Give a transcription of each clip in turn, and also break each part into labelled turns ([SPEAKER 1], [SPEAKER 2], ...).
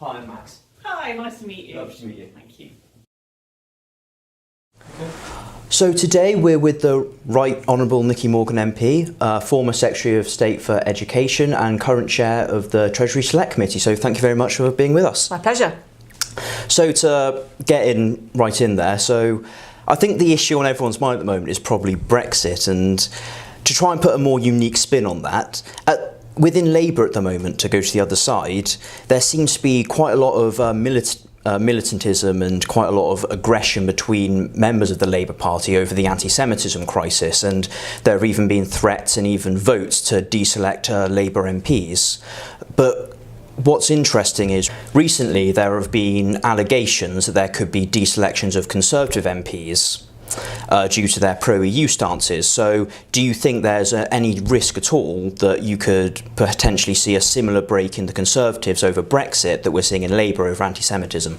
[SPEAKER 1] Hi, I'm Max.
[SPEAKER 2] Hi, nice to meet you.
[SPEAKER 1] Lovely to meet you.
[SPEAKER 2] Thank you.
[SPEAKER 1] So today we're with the Right Honourable Nicky Morgan MP, former Secretary of State for Education and current Chair of the Treasury Select Committee. So thank you very much for being with us.
[SPEAKER 2] My pleasure.
[SPEAKER 1] So to get right in there, so I think the issue on everyone's mind at the moment is probably Brexit, and to try and put a more unique spin on that, within Labour at the moment, to go to the other side, there seems to be quite a lot of militantism and quite a lot of aggression between members of the Labour Party over the anti-Semitism crisis, and there have even been threats and even votes to deselect Labour MPs. But what's interesting is recently there have been allegations that there could be deselections of Conservative MPs due to their pro-EU stances. So do you think there's any risk at all that you could potentially see a similar break in the Conservatives over Brexit that we're seeing in Labour over anti-Semitism?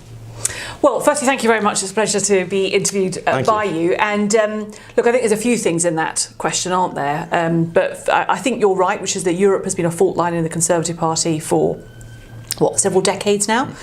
[SPEAKER 2] Well, firstly, thank you very much. It's a pleasure to be interviewed by you. And look, I think there's a few things in that question, aren't there? But I think you're right, which is that Europe has been a fault line in the Conservative Party for several decades now.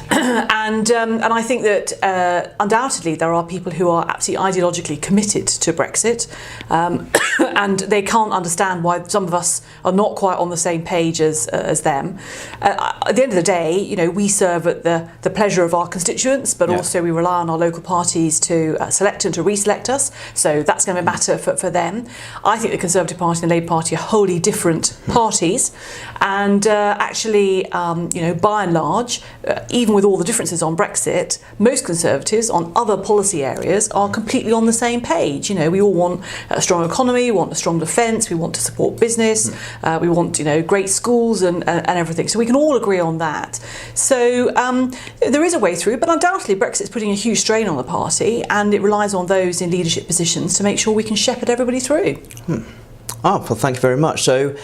[SPEAKER 2] And I think that undoubtedly there are people who are absolutely ideologically committed to Brexit, and they can't understand why some of us are not quite on the same page as them. At the end of the day, you know, we serve at the pleasure of our constituents, but also we rely on our local parties to select and to reselect us, so that's going to matter for them. I think the Conservative Party and the Labour Party are wholly different parties, and actually, you know, by and large, even with all the differences on Brexit, most Conservatives on other policy areas are completely on the same page. You know, we all want a strong economy, we want a strong defence, we want to support business, we want, you know, great schools and everything. So we can all agree on that. So there is a way through, but undoubtedly Brexit's putting a huge strain on the party, and it relies on those in leadership positions to make sure we can shepherd everybody through.
[SPEAKER 1] Oh, well, thank you very much. So,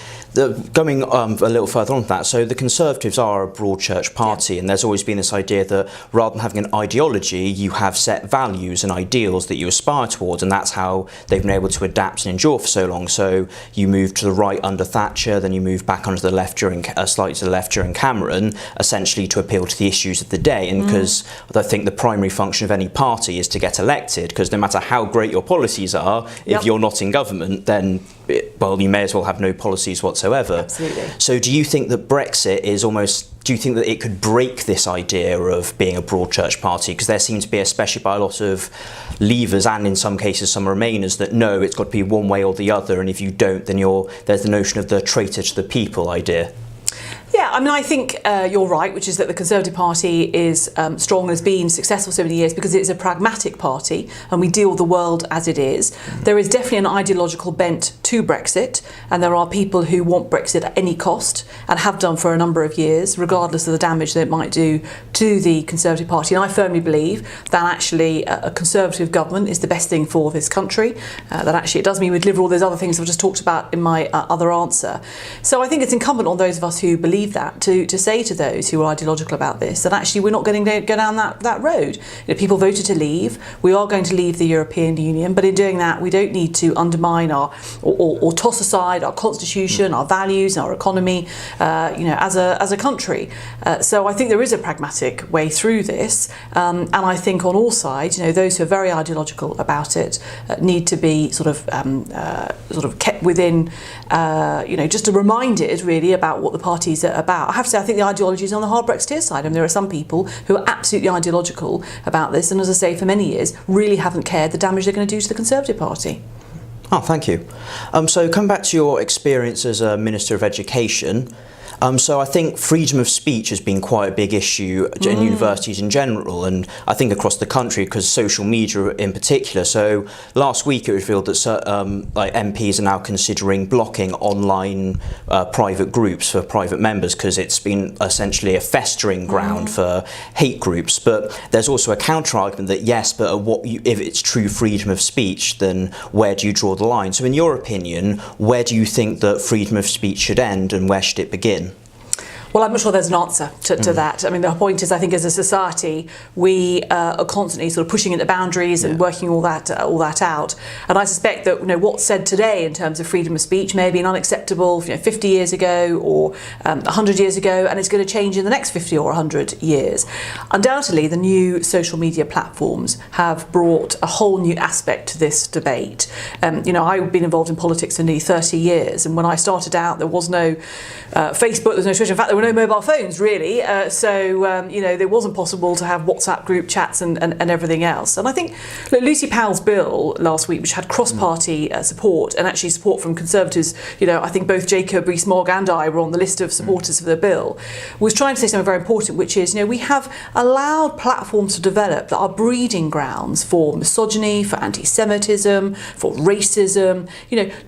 [SPEAKER 1] going a little further on that, so the Conservatives are a broad church party, and there's always been this idea that rather than having an ideology, you have set values and ideals that you aspire towards, and that's how they've been able to adapt and endure for so long. So you moved to the right under Thatcher, then you moved back onto the left during slightly to the left during Cameron, essentially to appeal to the issues of the day. And because I think the primary function of any party is to get elected, because no matter how great your policies are, if you're not in government, then well, you may as well have no policies whatsoever.
[SPEAKER 2] Absolutely.
[SPEAKER 1] So do you think that Brexit is almost, do you think that it could break this idea of being a broad church party? Because there seems to be, especially by a lot of leavers and in some cases some remainers, that no, it's got to be one way or the other, and if you don't, then there's the notion of the traitor to the people idea.
[SPEAKER 2] Yeah, I mean, I think you're right, which is that the Conservative Party is strong and has been successful so many years because it is a pragmatic party and we deal with the world as it is. There is definitely an ideological bent to Brexit, and there are people who want Brexit at any cost and have done for a number of years, regardless of the damage that it might do to the Conservative Party. And I firmly believe that actually a Conservative government is the best thing for this country, that actually it does mean we'd deliver all those other things I've just talked about in my other answer. So I think it's incumbent on those of us who believe that to say to those who are ideological about this that actually we're not going to go down that road. You know, people voted to leave. We are going to leave the European Union, but in doing that we don't need to undermine or toss aside our constitution, our values, our economy, you know, as a country. So I think there is a pragmatic way through this, and I think on all sides, you know, those who are very ideological about it need to be sort of kept within, you know, just reminded really about what the parties are about. I have to say, I think the ideology is on the hard Brexiteer side. I mean, there are some people who are absolutely ideological about this, and as I say, for many years, really haven't cared the damage they're going to do to the Conservative Party.
[SPEAKER 1] Oh, thank you. So coming back to your experience as a Minister of Education, so I think freedom of speech has been quite a big issue in universities in general, and I think across the country because social media in particular. So last week it was revealed that like MPs are now considering blocking online private groups for private members because it's been essentially a festering ground for hate groups. But there's also a counter argument that yes, but if it's true freedom of speech, then where do you draw the line? So in your opinion, where do you think that freedom of speech should end and where should it begin?
[SPEAKER 2] Well, I'm not sure there's an answer to that. I mean, the point is, I think as a society, we are constantly sort of pushing at the boundaries and working all that out. And I suspect that what's said today in terms of freedom of speech may have been unacceptable 50 years ago or 100 years ago, and it's going to change in the next 50 or 100 years. Undoubtedly, the new social media platforms have brought a whole new aspect to this debate. I've been involved in politics for nearly 30 years, and when I started out, there was no Facebook, there was no Twitter. In fact, there were no mobile phones really, it wasn't possible to have WhatsApp group chats and everything else. And I think Lucy Powell's bill last week, which had cross-party support and actually support from Conservatives, I think both Jacob Rees-Mogg and I were on the list of supporters of the bill, was trying to say something very important, which is, we have allowed platforms to develop that are breeding grounds for misogyny, for anti-Semitism, for racism.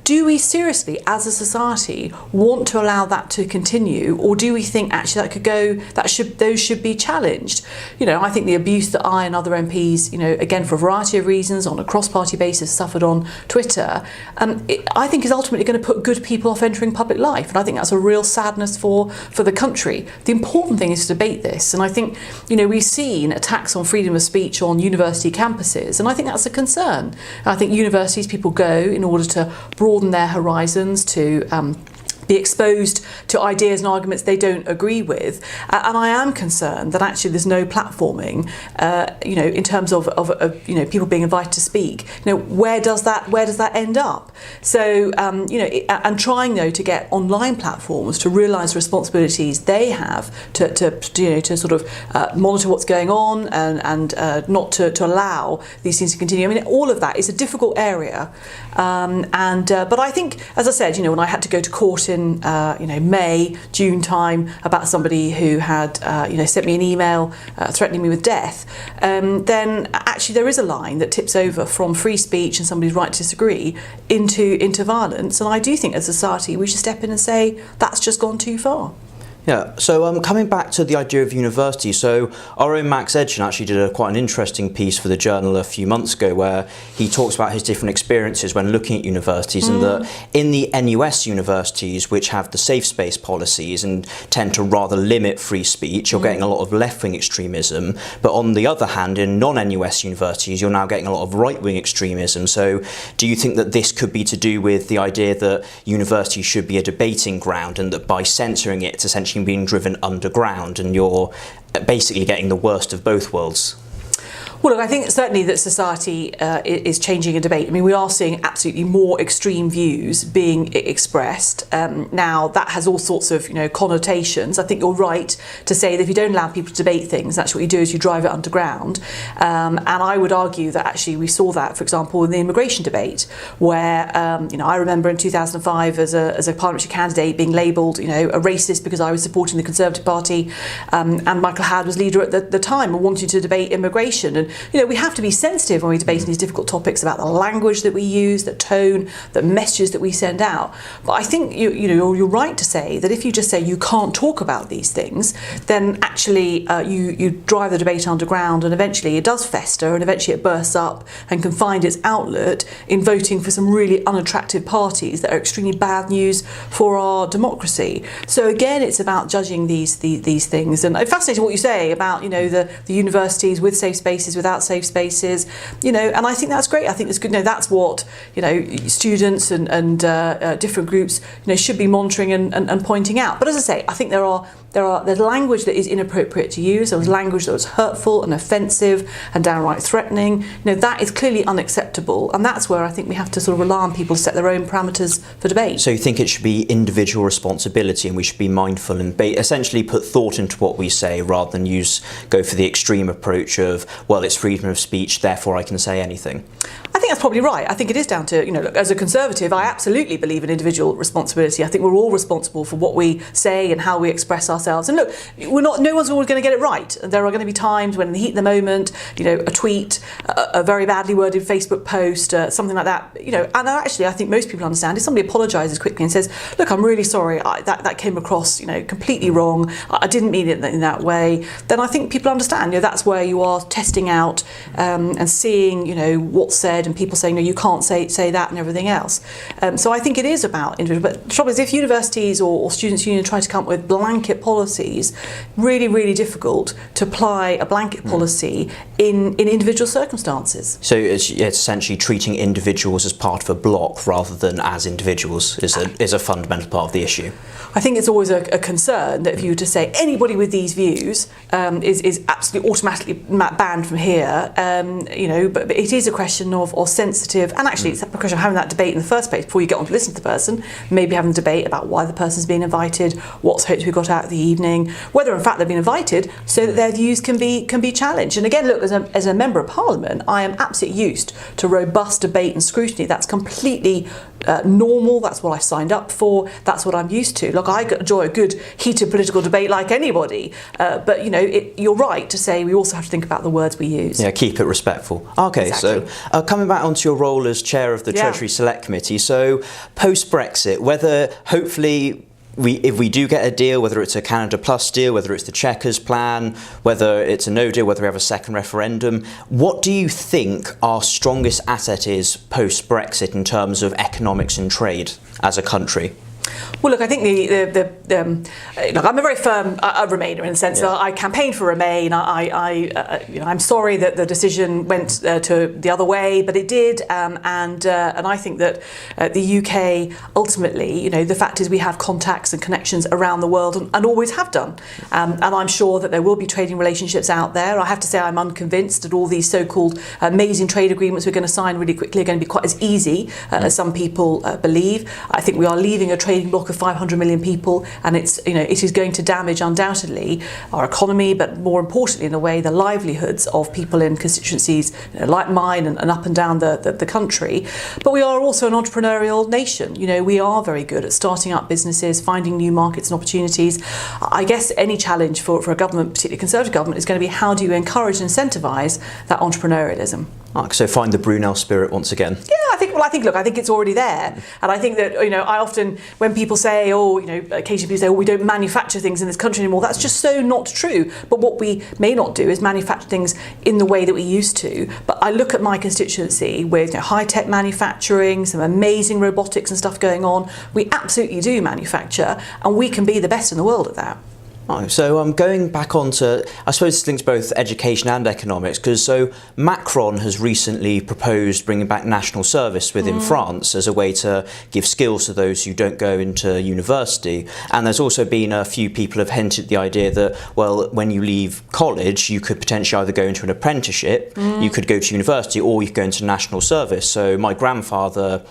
[SPEAKER 2] Do we seriously, as a society, want to allow that to continue, or do we think actually those should be challenged? I think the abuse that I and other MPs, again for a variety of reasons on a cross-party basis, suffered on Twitter, I think is ultimately going to put good people off entering public life, and I think that's a real sadness for the country. The important thing is to debate this, and I think we've seen attacks on freedom of speech on university campuses, and I think that's a concern. I think universities, people go in order to broaden their horizons, to be exposed to ideas and arguments they don't agree with, and I am concerned that actually there's no platforming, in terms of people being invited to speak. Where does that end up? So and trying though to get online platforms to realise the responsibilities they have to sort of monitor what's going on and not to allow these things to continue. I mean, all of that is a difficult area, but I think, as I said, when I had to go to court in May, June time about somebody who had sent me an email threatening me with death, then actually there is a line that tips over from free speech and somebody's right to disagree into violence, and I do think as a society we should step in and say that's just gone too far.
[SPEAKER 1] Yeah, so coming back to the idea of university, so our own Max Edgen actually did quite an interesting piece for the Journal a few months ago where he talks about his different experiences when looking at universities, and that in the NUS universities, which have the safe space policies and tend to rather limit free speech, you're getting a lot of left-wing extremism, but on the other hand, in non-NUS universities, you're now getting a lot of right-wing extremism. So do you think that this could be to do with the idea that universities should be a debating ground, and that by censoring it, it's essentially being driven underground, and you're basically getting the worst of both worlds?
[SPEAKER 2] Well, look, I think certainly that society is changing a debate. I mean, we are seeing absolutely more extreme views being expressed. Now, that has all sorts of, connotations. I think you're right to say that if you don't allow people to debate things, that's what you do, is you drive it underground. And I would argue that actually we saw that, for example, in the immigration debate, where, I remember in 2005 as a parliamentary candidate being labelled, a racist because I was supporting the Conservative Party, and Michael Howard was leader at the time and wanted to debate immigration. And we have to be sensitive when we're debating these difficult topics about the language that we use, the tone, the messages that we send out. But I think you're right to say that if you just say you can't talk about these things, then actually you drive the debate underground, and eventually it does fester, and eventually it bursts up and can find its outlet in voting for some really unattractive parties that are extremely bad news for our democracy. So again, it's about judging these things. And it's fascinating what you say about the universities with safe spaces, without safe spaces, and I think that's great. I think it's good. That's what students and different groups should be monitoring and pointing out. But as I say, I think there's language that is inappropriate to use. There was language that was hurtful and offensive and downright threatening. That is clearly unacceptable, and that's where I think we have to sort of rely on people to set their own parameters for debate.
[SPEAKER 1] So you think it should be individual responsibility, and we should be mindful and essentially put thought into what we say, rather than go for the extreme approach of, well, it's freedom of speech, therefore I can say anything?
[SPEAKER 2] I think that's probably right. I think it is down to, look, as a Conservative, I absolutely believe in individual responsibility. I think we're all responsible for what we say and how we express ourselves. And look, no one's always going to get it right. There are going to be times when in the heat of the moment, a tweet, a very badly worded Facebook post, something like that, and actually I think most people understand if somebody apologises quickly and says, look, I'm really sorry, that came across, completely wrong, I didn't mean it in that way, then I think people understand, that's where you are testing out and seeing, what's said, and people saying, no, you can't say that and everything else. So I think it is about individual. But the trouble is, if universities or students' union try to come up with blanket policies, really, really difficult to apply a blanket policy in individual circumstances.
[SPEAKER 1] So it's essentially treating individuals as part of a bloc rather than as individuals is a fundamental part of the issue.
[SPEAKER 2] I think it's always a concern that if you were to say anybody with these views is absolutely automatically banned from here, but it is a question of sensitive, and actually it's a question of having that debate in the first place before you get on to listen to the person, maybe having a debate about why the person's been invited, what's hopes we got out of the evening, whether in fact they've been invited so that their views can be challenged. And again, look, as a member of Parliament, I am absolutely used to robust debate and scrutiny. That's completely normal. That's what I signed up for. That's what I'm used to. Look, I enjoy a good heated political debate like anybody, but you're right to say we also have to think about the words we use.
[SPEAKER 1] Yeah, keep it respectful. Okay,
[SPEAKER 2] exactly.
[SPEAKER 1] So coming back onto your role as chair of the Treasury Select Committee, so post-Brexit, whether hopefully if we do get a deal, whether it's a Canada Plus deal, whether it's the Chequers plan, whether it's a no deal, whether we have a second referendum, what do you think our strongest asset is post-Brexit in terms of economics and trade as a country?
[SPEAKER 2] Well, look, I think look, I'm a very firm Remainer in the sense that I campaigned for Remain. I'm sorry that the decision went to the other way, but it did, and I think that the UK ultimately, the fact is we have contacts and connections around the world and always have done, and I'm sure that there will be trading relationships out there. I have to say I'm unconvinced that all these so-called amazing trade agreements we're going to sign really quickly are going to be quite as easy as some people believe. I think we are leaving a trading bloc of 500 million people, and it is going to damage undoubtedly our economy, but more importantly in a way the livelihoods of people in constituencies like mine and up and down the country. But we are also an entrepreneurial nation. We are very good at starting up businesses, finding new markets and opportunities. I guess any challenge for a government, particularly a Conservative government, is going to be how do you encourage and incentivise that entrepreneurialism.
[SPEAKER 1] So find the Brunel spirit once again.
[SPEAKER 2] Yeah, I think it's already there, and I think that I often, when people say, occasionally people say, we don't manufacture things in this country anymore. That's just so not true. But what we may not do is manufacture things in the way that we used to. But I look at my constituency with high-tech manufacturing, some amazing robotics and stuff going on. We absolutely do manufacture, and we can be the best in the world at that.
[SPEAKER 1] So going back on to, I suppose this links both education and economics, because so Macron has recently proposed bringing back national service within France as a way to give skills to those who don't go into university. And there's also been a few people have hinted the idea that, well, when you leave college, you could potentially either go into an apprenticeship, you could go to university, or you could go into national service. So my grandfather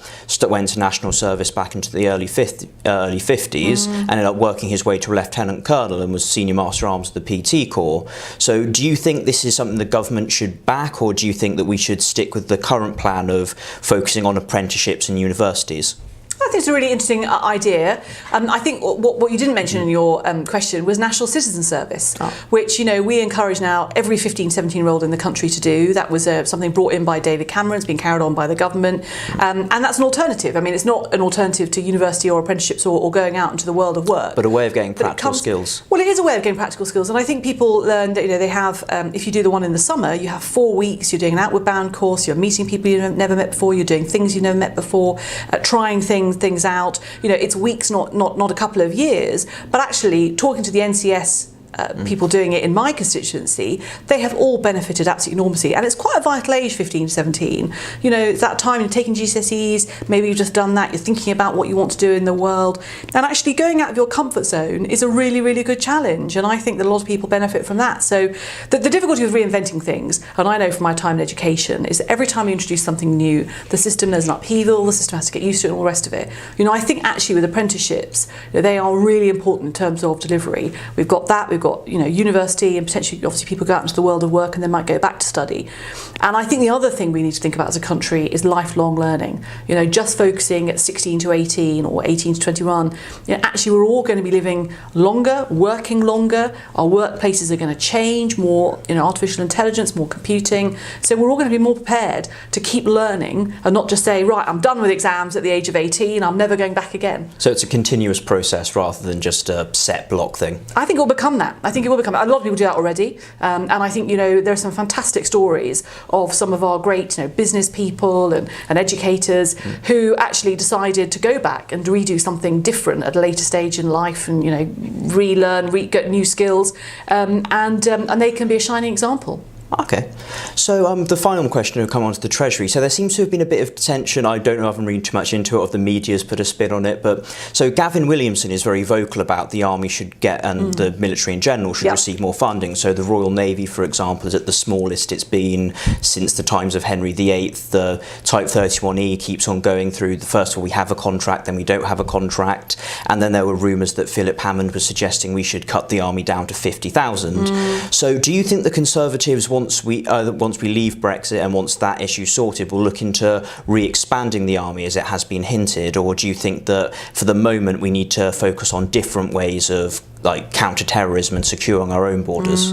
[SPEAKER 1] went to national service back into the early 50s, ended up working his way to a lieutenant colonel and was Senior Master Arms of the PT Corps. So do you think this is something the government should back, or do you think that we should stick with the current plan of focusing on apprenticeships and universities?
[SPEAKER 2] I think it's a really interesting idea. I think what you didn't mention in your question was National Citizen Service, which we encourage now every 15, 17-year-old in the country to do. That was something brought in by David Cameron. It's been carried on by the government, and that's an alternative. I mean, it's not an alternative to university or apprenticeships or going out into the world of work,
[SPEAKER 1] but a way of getting practical skills.
[SPEAKER 2] Well, it is a way of getting practical skills, and I think people learn that they have. If you do the one in the summer, you have 4 weeks. You're doing an outward bound course. You're meeting people you've never met before. You're doing things you've never met before, trying things out. It's weeks, not a couple of years. But actually, talking to the NCS people doing it in my constituency, they have all benefited absolutely enormously, and it's quite a vital age, 15 to 17. It's that time you're taking GCSEs, maybe you've just done that, you're thinking about what you want to do in the world, and actually going out of your comfort zone is a really, really good challenge, and I think that a lot of people benefit from that. So the difficulty with reinventing things, and I know from my time in education, is that every time you introduce something new, the system, there's an upheaval, the system has to get used to it and all the rest of it. I think actually with apprenticeships, they are really important in terms of delivery. We've got that, we've got university, and potentially obviously people go out into the world of work and then might go back to study. And I think the other thing we need to think about as a country is lifelong learning. Just focusing at 16 to 18 or 18 to 21, actually we're all going to be living longer, working longer, our workplaces are going to change, more artificial intelligence, more computing, so we're all going to be more prepared to keep learning and not just say, right, I'm done with exams at the age of 18, I'm never going back again.
[SPEAKER 1] So it's a continuous process rather than just a set block thing.
[SPEAKER 2] I think it will become that. that. I think it will become. A lot of people do that already, and I think there are some fantastic stories of some of our great business people and educators who actually decided to go back and redo something different at a later stage in life, and relearn, get new skills, and they can be a shining example.
[SPEAKER 1] Okay, so the final question will come on to the Treasury. So there seems to have been a bit of tension. I don't know if I'm reading too much into it, or if the media's put a spin on it, but so Gavin Williamson is very vocal about the army should get, and the military in general should receive more funding. So the Royal Navy, for example, is at the smallest it's been since the times of Henry VIII. The Type 31E keeps on going through. First of all, we have a contract, then we don't have a contract, and then there were rumours that Philip Hammond was suggesting we should cut the army down to 50,000. So do you think the Conservatives, once we leave Brexit and once that issue sorted, will look into re-expanding the army as it has been hinted, or do you think that for the moment we need to focus on different ways of counter-terrorism and securing our own borders?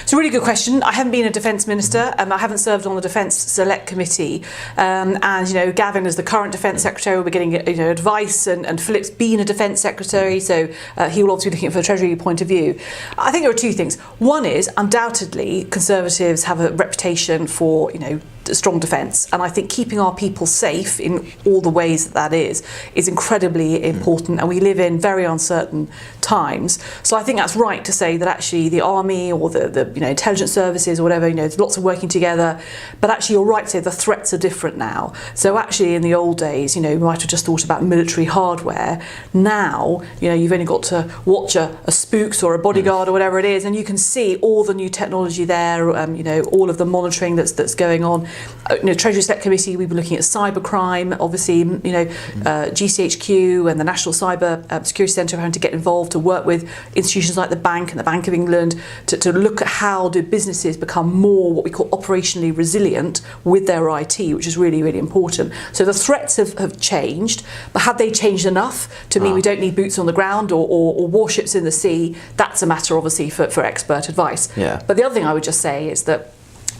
[SPEAKER 2] It's a really good question. I haven't been a defence minister, and I haven't served on the Defence Select Committee. And Gavin, as the current Defence Secretary, will be getting advice, and Philip's been a Defence Secretary, so he will obviously be looking at it from a Treasury point of view. I think there are two things. One is, undoubtedly, Conservatives have a reputation for strong defence, and I think keeping our people safe in all the ways that is incredibly important, and we live in very uncertain times. So I think that's right to say that actually the army or the intelligence services or whatever, there's lots of working together, but actually you're right to say the threats are different now. So actually in the old days, we might have just thought about military hardware. Now, you've only got to watch a Spooks or a Bodyguard or whatever it is, and you can see all the new technology there, all of the monitoring that's going on. Treasury Select Committee, we've been looking at cybercrime, obviously, GCHQ and the National Cyber Security Centre having to get involved to work with institutions like the Bank and the Bank of England to look at how do businesses become more what we call operationally resilient with their IT, which is really, really important. So the threats have changed, but have they changed enough to mean we don't need boots on the ground or warships in the sea? That's a matter, obviously, for expert advice.
[SPEAKER 1] Yeah.
[SPEAKER 2] But the other thing I would just say is that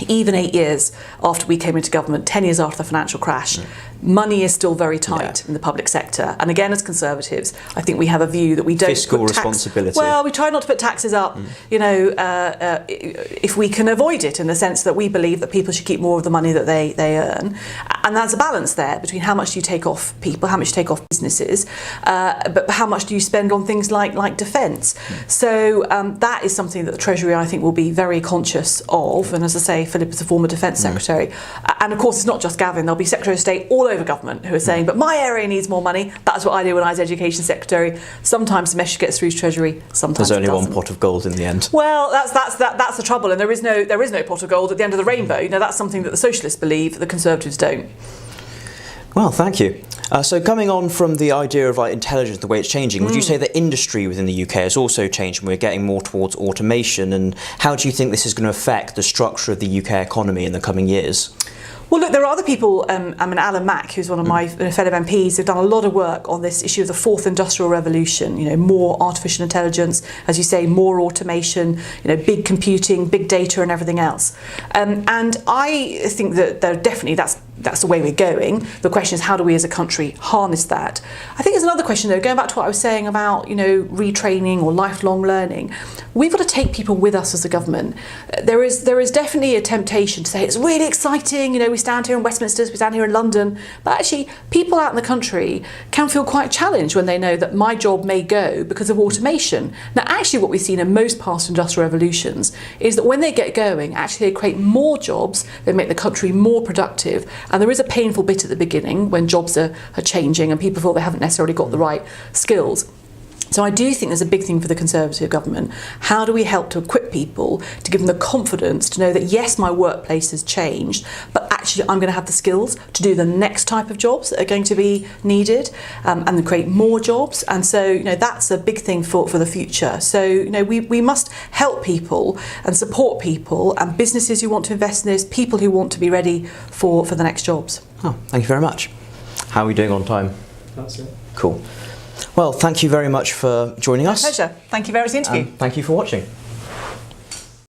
[SPEAKER 2] even 8 years after we came into government, 10 years after the financial crash, money is still very tight in the public sector. And again, as Conservatives, I think we have a view that we don't
[SPEAKER 1] fiscal
[SPEAKER 2] put
[SPEAKER 1] responsibility.
[SPEAKER 2] Well, we try not to put taxes up, if we can avoid it, in the sense that we believe that people should keep more of the money that they earn. And there's a balance there between how much do you take off people, how much you take off businesses, but how much do you spend on things like defence. So that is something that the Treasury, I think, will be very conscious of. And as I say, Philip is a former Defence Secretary. And of course, it's not just Gavin. There'll be Secretary of State all over government who are saying, but my area needs more money. That's what I do when I was Education Secretary. Sometimes the message gets through to Treasury, sometimes
[SPEAKER 1] there's only
[SPEAKER 2] it doesn't.
[SPEAKER 1] one pot of gold in the end.
[SPEAKER 2] Well, that's the trouble, and there is no pot of gold at the end of the rainbow. That's something that the Socialists believe, the Conservatives don't.
[SPEAKER 1] Well, thank you. So coming on from the idea of intelligence, the way it's changing, would you say that industry within the UK has also changed and we're getting more towards automation? And how do you think this is going to affect the structure of the UK economy in the coming years?
[SPEAKER 2] Well, look, there are other people, Alan Mack, who's one of my fellow MPs, who've done a lot of work on this issue of the fourth industrial revolution, more artificial intelligence, as you say, more automation, big computing, big data and everything else. And I think that that's the way we're going. The question is, how do we as a country harness that? I think there's another question, though, going back to what I was saying about, retraining or lifelong learning. We've got to take people with us as a government. There is definitely a temptation to say it's really exciting, we stand here in Westminster, we stand here in London, but actually people out in the country can feel quite challenged when they know that my job may go because of automation. Now, actually what we've seen in most past industrial revolutions is that when they get going, actually they create more jobs, they make the country more productive, and there is a painful bit at the beginning when jobs are changing and people feel they haven't necessarily got the right skills. So I do think there's a big thing for the Conservative government. How do we help to equip people, to give them the confidence to know that, yes, my workplace has changed, but actually I'm going to have the skills to do the next type of jobs that are going to be needed, and create more jobs. And so, that's a big thing for the future. So, we must help people and support people and businesses who want to invest in this, people who want to be ready for the next jobs.
[SPEAKER 1] Oh, thank you very much. How are we doing on time?
[SPEAKER 3] That's it.
[SPEAKER 1] Cool. Well, thank you very much for joining us.
[SPEAKER 2] My pleasure. Thank you very much for the interview.
[SPEAKER 1] Thank you for watching.